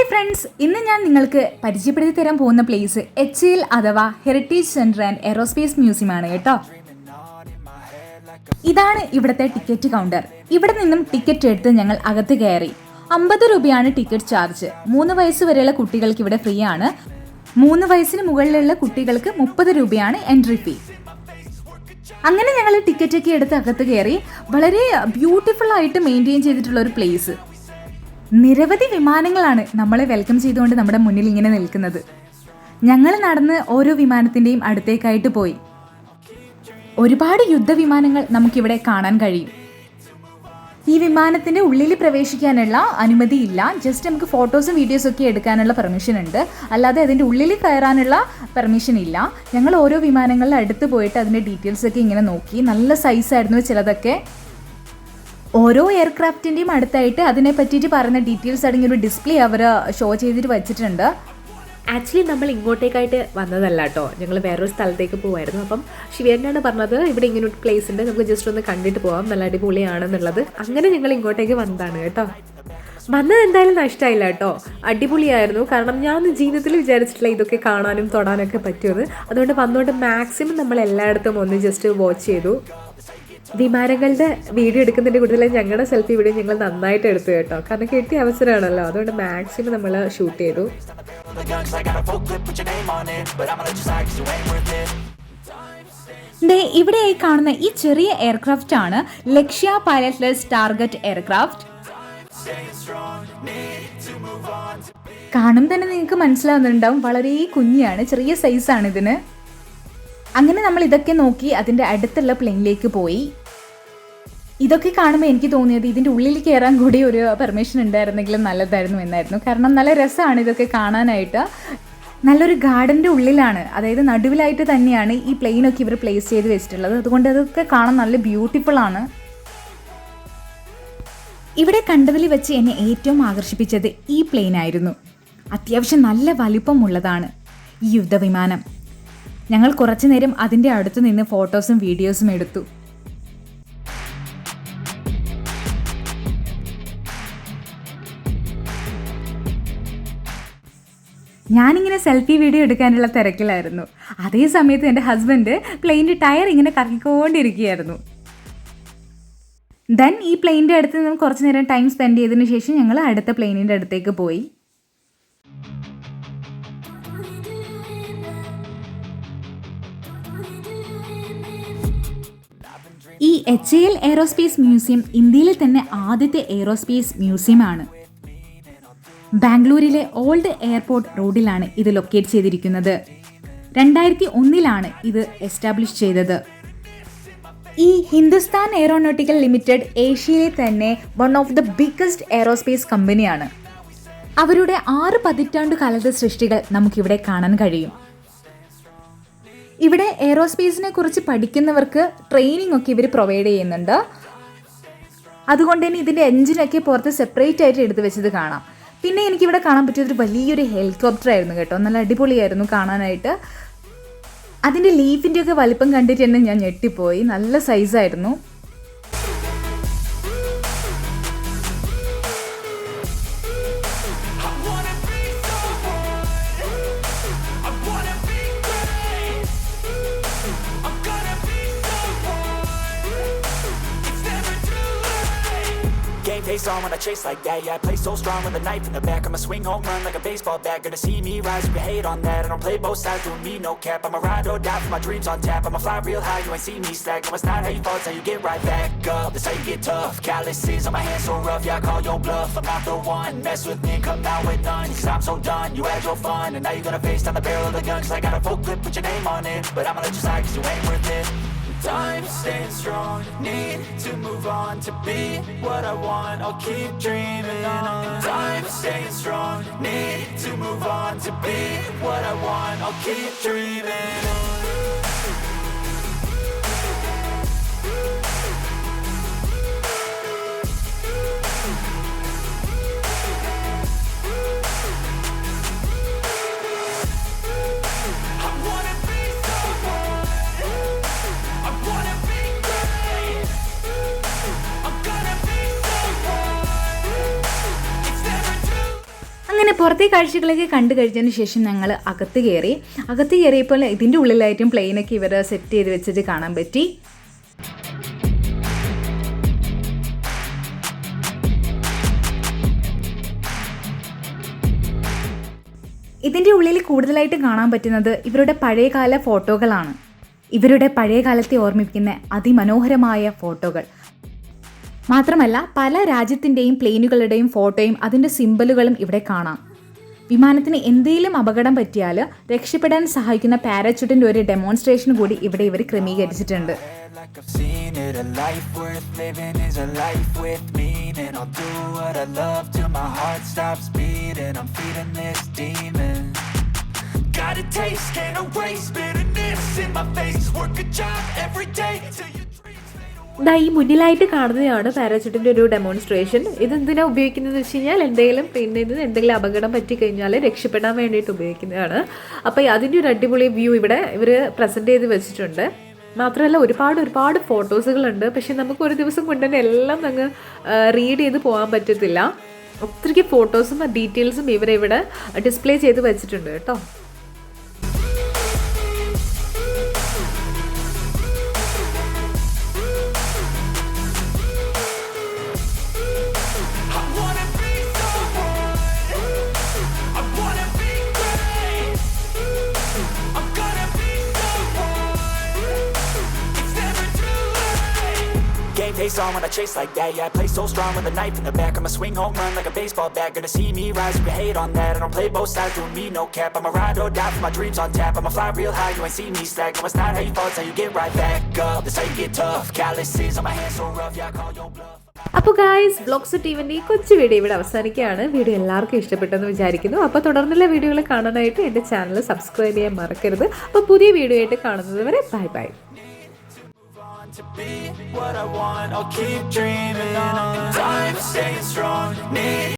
Hi friends, ഇന്ന് ഞാൻ നിങ്ങൾക്ക് പരിചയപ്പെടുത്തി തരാൻ പോകുന്ന പ്ലേസ് HAL അഥവാ heritage centre and aerospace museum ആണ് കേട്ടോ. ഇതാണ് ഇവിടുത്തെ ടിക്കറ്റ് കൗണ്ടർ. ഇവിടെ നിന്നും ടിക്കറ്റ് എടുത്ത് ഞങ്ങൾ അകത്ത് കയറി. 50 രൂപയാണ് ടിക്കറ്റ് ചാർജ്. 3 വയസ്സ് വരെയുള്ള കുട്ടികൾക്ക് ഇവിടെ ഫ്രീ ആണ്. 3 വയസ്സിന് മുകളിലുള്ള കുട്ടികൾക്ക് 30 രൂപയാണ് എൻട്രി ഫീ. അങ്ങനെ ഞങ്ങൾ ടിക്കറ്റ് ഒക്കെ എടുത്ത് അകത്ത് കയറി. വളരെ ബ്യൂട്ടിഫുൾ ആയിട്ട് മെയിൻറ്റെയിൻ ചെയ്തിട്ടുള്ള ഒരു പ്ലേസ്. നിരവധി വിമാനങ്ങളാണ് നമ്മളെ വെൽക്കം ചെയ്തുകൊണ്ട് നമ്മുടെ മുന്നിൽ ഇങ്ങനെ നിൽക്കുന്നത്. ഞങ്ങൾ നടന്ന് ഓരോ വിമാനത്തിൻ്റെയും അടുത്തേക്കായിട്ട് പോയി. ഒരുപാട് യുദ്ധവിമാനങ്ങൾ നമുക്കിവിടെ കാണാൻ കഴിയും. ഈ വിമാനത്തിൻ്റെ ഉള്ളിൽ പ്രവേശിക്കാനുള്ള അനുമതിയില്ല. ജസ്റ്റ് നമുക്ക് ഫോട്ടോസും വീഡിയോസും ഒക്കെ എടുക്കാനുള്ള പെർമിഷൻ ഉണ്ട്. അല്ലാതെ അതിൻ്റെ ഉള്ളിൽ കയറാനുള്ള പെർമിഷൻ ഇല്ല. ഞങ്ങൾ ഓരോ വിമാനങ്ങളുടെ അടുത്ത് പോയിട്ട് അതിൻ്റെ ഡീറ്റെയിൽസ് ഒക്കെ ഇങ്ങനെ നോക്കി. നല്ല സൈസായിരുന്നു ചിലതൊക്കെ. ഓരോ എയർക്രാഫ്റ്റിൻ്റെയും അടുത്തായിട്ട് അതിനെ പറ്റിയിട്ട് പറയുന്ന ഡീറ്റെയിൽസ് അടങ്ങിയ ഒരു ഡിസ്പ്ലേ അവർ ഷോ ചെയ്തിട്ട് വെച്ചിട്ടുണ്ട്. ആക്ച്വലി നമ്മൾ ഇങ്ങോട്ടേക്കായിട്ട് വന്നതല്ല കേട്ടോ, ഞങ്ങൾ വേറൊരു സ്ഥലത്തേക്ക് പോകുമായിരുന്നു. അപ്പം ശിവേട്ടനാണ് പറഞ്ഞത് ഇവിടെ ഇങ്ങനെ ഒരു പ്ലേസ് ഉണ്ട്, നമുക്ക് ജസ്റ്റ് ഒന്ന് കണ്ടിട്ട് പോകാം, നല്ല അടിപൊളിയാണെന്നുള്ളത്. അങ്ങനെ ഞങ്ങൾ ഇങ്ങോട്ടേക്ക് വന്നതാണ് കേട്ടോ. വന്നത് എന്തായാലും നഷ്ടമായില്ല കേട്ടോ, അടിപൊളിയായിരുന്നു. കാരണം ഞാൻ ജീവിതത്തിൽ വിചാരിച്ചിട്ടില്ല ഇതൊക്കെ കാണാനും തൊടാനൊക്കെ പറ്റുമെന്ന്. അതുകൊണ്ട് വന്നുകൊണ്ട് മാക്സിമം നമ്മൾ എല്ലായിടത്തും ഒന്ന് ജസ്റ്റ് വാച്ച് ചെയ്തു. വിമാനങ്ങളുടെ വീഡിയോ എടുക്കുന്നതിൻ്റെ കൂടുതൽ ഞങ്ങളുടെ സെൽഫി വീഡിയോ ഞങ്ങൾ നന്നായിട്ട് എടുത്തു കേട്ടോ. കാരണം കിട്ടിയ അവസരമാണല്ലോ, അതുകൊണ്ട് മാക്സിമം നമ്മൾ ഷൂട്ട് ചെയ്തു. ഇവിടെയായി കാണുന്ന ഈ ചെറിയ എയർക്രാഫ്റ്റ് ആണ് ലക്ഷ്യ പൈലറ്റ്ലെസ് ടാർഗറ്റ് എയർക്രാഫ്റ്റ്. കാണും തന്നെ നിങ്ങൾക്ക് മനസ്സിലാവുന്നുണ്ടാവും, വളരെ കുഞ്ഞാണ്, ചെറിയ സൈസാണ് ഇതിന്. അങ്ങനെ നമ്മൾ ഇതൊക്കെ നോക്കി അതിൻ്റെ അടുത്തുള്ള പ്ലെയിനിലേക്ക് പോയി. ഇതൊക്കെ കാണുമ്പോൾ എനിക്ക് തോന്നിയത് ഇതിൻ്റെ ഉള്ളിൽ കയറാൻ കൂടി ഒരു പെർമിഷൻ ഉണ്ടായിരുന്നെങ്കിലും നല്ലതായിരുന്നു എന്നായിരുന്നു. കാരണം നല്ല രസമാണ് ഇതൊക്കെ കാണാനായിട്ട്. നല്ലൊരു ഗാർഡൻ്റെ ഉള്ളിലാണ്, അതായത് നടുവിലായിട്ട് തന്നെയാണ് ഈ പ്ലെയിനൊക്കെ ഇവർ പ്ലേസ് ചെയ്ത് വെച്ചിട്ടുള്ളത്. അതുകൊണ്ട് അതൊക്കെ കാണാൻ നല്ല ബ്യൂട്ടിഫുൾ ആണ്. ഇവിടെ കണ്ടതിൽ വെച്ച് എന്നെ ഏറ്റവും ആകർഷിപ്പിച്ചത് ഈ പ്ലെയിൻ ആയിരുന്നു. അത്യാവശ്യം നല്ല വലിപ്പമുള്ളതാണ് ഈ യുദ്ധവിമാനം. ഞങ്ങൾ കുറച്ചു നേരം അതിൻ്റെ അടുത്ത് നിന്ന് ഫോട്ടോസും വീഡിയോസും എടുത്തു. ഞാനിങ്ങനെ സെൽഫി വീഡിയോ എടുക്കാനുള്ള തിരക്കിലായിരുന്നു. അതേ സമയത്ത് എൻ്റെ ഹസ്ബൻഡ് പ്ലെയിൻ്റെ ടയർ ഇങ്ങനെ കറക്കിക്കൊണ്ടിരിക്കുകയായിരുന്നു. ദെൻ ഈ പ്ലെയിൻ്റെ അടുത്ത് നിന്ന് കുറച്ച് നേരം ടൈം സ്പെൻഡ് ചെയ്തതിന് ശേഷം ഞങ്ങൾ അടുത്ത പ്ലെയിനിൻ്റെ അടുത്തേക്ക് പോയി. ഈ HAL എയറോസ്പേസ് മ്യൂസിയം ഇന്ത്യയിലെ തന്നെ ആദ്യത്തെ എയറോസ്പേസ് മ്യൂസിയമാണ്. ബാംഗ്ലൂരിലെ ഓൾഡ് എയർപോർട്ട് റോഡിലാണ് ഇത് ലൊക്കേറ്റ് ചെയ്തിരിക്കുന്നത്. 2001 ഇത് എസ്റ്റാബ്ലിഷ് ചെയ്തത്. ഈ ഹിന്ദുസ്ഥാൻ എയറോനോട്ടിക്കൽ ലിമിറ്റഡ് ഏഷ്യയിലെ തന്നെ one of the biggest aerospace കമ്പനിയാണ്. അവരുടെ 6 പതിറ്റാണ്ട് കാലത്തെ സൃഷ്ടികൾ നമുക്കിവിടെ കാണാൻ കഴിയും. ഇവിടെ എയറോസ്പേസിനെ കുറിച്ച് പഠിക്കുന്നവർക്ക് ട്രെയിനിങ് ഒക്കെ ഇവർ പ്രൊവൈഡ് ചെയ്യുന്നുണ്ട്. അതുകൊണ്ട് തന്നെ ഇതിൻ്റെ എൻജിനൊക്കെ പുറത്ത് സെപ്പറേറ്റ് ആയിട്ട് എടുത്ത് വെച്ചത് കാണാം. പിന്നെ എനിക്കിവിടെ കാണാൻ പറ്റിയൊരു വലിയൊരു ഹെലികോപ്റ്റർ ആയിരുന്നു കേട്ടോ, നല്ല അടിപൊളിയായിരുന്നു കാണാനായിട്ട്. അതിൻ്റെ ലീഫിൻ്റെയൊക്കെ വലിപ്പം കണ്ടിട്ട് തന്നെ ഞാൻ ഞെട്ടിപ്പോയി, നല്ല സൈസായിരുന്നു. Face on when I chase like that, yeah, I play so strong with a knife in the back. I'ma swing home run like a baseball bat. Gonna see me rise, you can hate on that. I don't play both sides, doing me no cap. I'ma ride or die for my dreams on tap. I'ma fly real high, you ain't see me slack. No, it's not how you fall, it's how you get right back up. That's how you get tough. Calluses on my hands so rough, yeah, I call your bluff. I'm not the one, mess with me, come out with none. Cause I'm so done, you had your fun. And now you're gonna face down the barrel of the gun. Cause I got a full clip, put your name on it. But I'ma let you slide cause you ain't worth it. Time staying strong, need to move on to be what I want, I'll keep dreaming on. Time staying strong, need to move on to be what I want, I'll keep dreaming on. അങ്ങനെ പുറത്തെ കാഴ്ചകളൊക്കെ കണ്ടു കഴിഞ്ഞതിന് ശേഷം ഞങ്ങൾ അകത്ത് കയറിയപ്പോൾ ഇതിൻ്റെ ഉള്ളിലായിട്ടും പ്ലെയിനൊക്കെ ഇവർ സെറ്റ് ചെയ്ത് വെച്ചിട്ട് കാണാൻ പറ്റി. ഇതിൻ്റെ ഉള്ളിൽ കൂടുതലായിട്ട് കാണാൻ പറ്റുന്നത് ഇവരുടെ പഴയകാല ഫോട്ടോകളാണ്. ഇവരുടെ പഴയ കാലത്തെ ഓർമ്മിപ്പിക്കുന്ന അതിമനോഹരമായ ഫോട്ടോകൾ മാത്രമല്ല പല രാജ്യത്തിൻ്റെയും പ്ലെയിനുകളുടെയും ഫോട്ടോയും അതിൻ്റെ സിംബലുകളും ഇവിടെ കാണാം. വിമാനത്തിന് എന്തെങ്കിലും അപകടം പറ്റിയാൽ രക്ഷപ്പെടാൻ സഹായിക്കുന്ന പാരച്യൂട്ടിൻ്റെ ഒരു ഡെമോൺസ്ട്രേഷൻ കൂടി ഇവിടെ ഇവർ ക്രമീകരിച്ചിട്ടുണ്ട്. Like I've seen it, a life worth living is a life with meaning. I'll do what I love till my heart stops beating. I'm feeding this demon. Got a taste, can't erase bitterness in my face. Work a job every day till your dreams fade away. ഈ മുന്നിലായിട്ട് കാണുന്നതാണ് പാരാച്യൂട്ടിൻ്റെ ഒരു demonstration. ഇതെന്തിനാണ് ഉപയോഗിക്കുന്നതെന്ന് വെച്ച് കഴിഞ്ഞാൽ എന്തെങ്കിലും അപകടം പറ്റിക്കഴിഞ്ഞാൽ രക്ഷപ്പെടാൻ വേണ്ടിയിട്ട് ഉപയോഗിക്കുന്നതാണ്. അപ്പോൾ അതിൻ്റെ ഒരു അടിപൊളി വ്യൂ ഇവിടെ ഇവർ പ്രസൻറ്റ് ചെയ്ത് വെച്ചിട്ടുണ്ട്. മാത്രമല്ല ഒരുപാട് ഫോട്ടോസുകളുണ്ട്. പക്ഷെ നമുക്ക് ഒരു ദിവസം കൊണ്ട് തന്നെ എല്ലാം അങ്ങ് റീഡ് ചെയ്ത് പോകാൻ പറ്റത്തില്ല. ഒത്തിരി ഫോട്ടോസും ഡീറ്റെയിൽസും ഇവരിവിടെ ഡിസ്പ്ലേ ചെയ്ത് വെച്ചിട്ടുണ്ട് കേട്ടോ. Game face on when I chase like that. Yeah, I play so strong with a knife in the back. I'ma swing home run like a baseball bat. Gonna see me rise, you can hate on that. I don't play both sides, doing me no cap. I'ma ride or die for my dreams on tap. I'ma fly real high, you ain't see me slack. No, it's not how you fall, it's how you get right back up. That's how you get tough. Calluses on my hands so rough, yeah, I call your bluff. അപ്പോൾ guys vlogs ടീമിൻ്റെ ഈ കൊച്ചു video ഇവിടെ അവസാനിക്കുകയാണ്. Video എല്ലാവർക്കും ഇഷ്ടപ്പെട്ടെന്ന് വിചാരിക്കുന്നു. അപ്പോൾ തുടർന്നുള്ള വീഡിയോകൾ കാണാനായിട്ട് എൻ്റെ ചാനൽ സബ്സ്ക്രൈബ് ചെയ്യാൻ മറക്കരുത്. അപ്പോൾ പുതിയ വീഡിയോ ആയിട്ട് കാണുന്നത് വരെ by. To be what I want, I'll keep dreaming on. Time staying strong. Need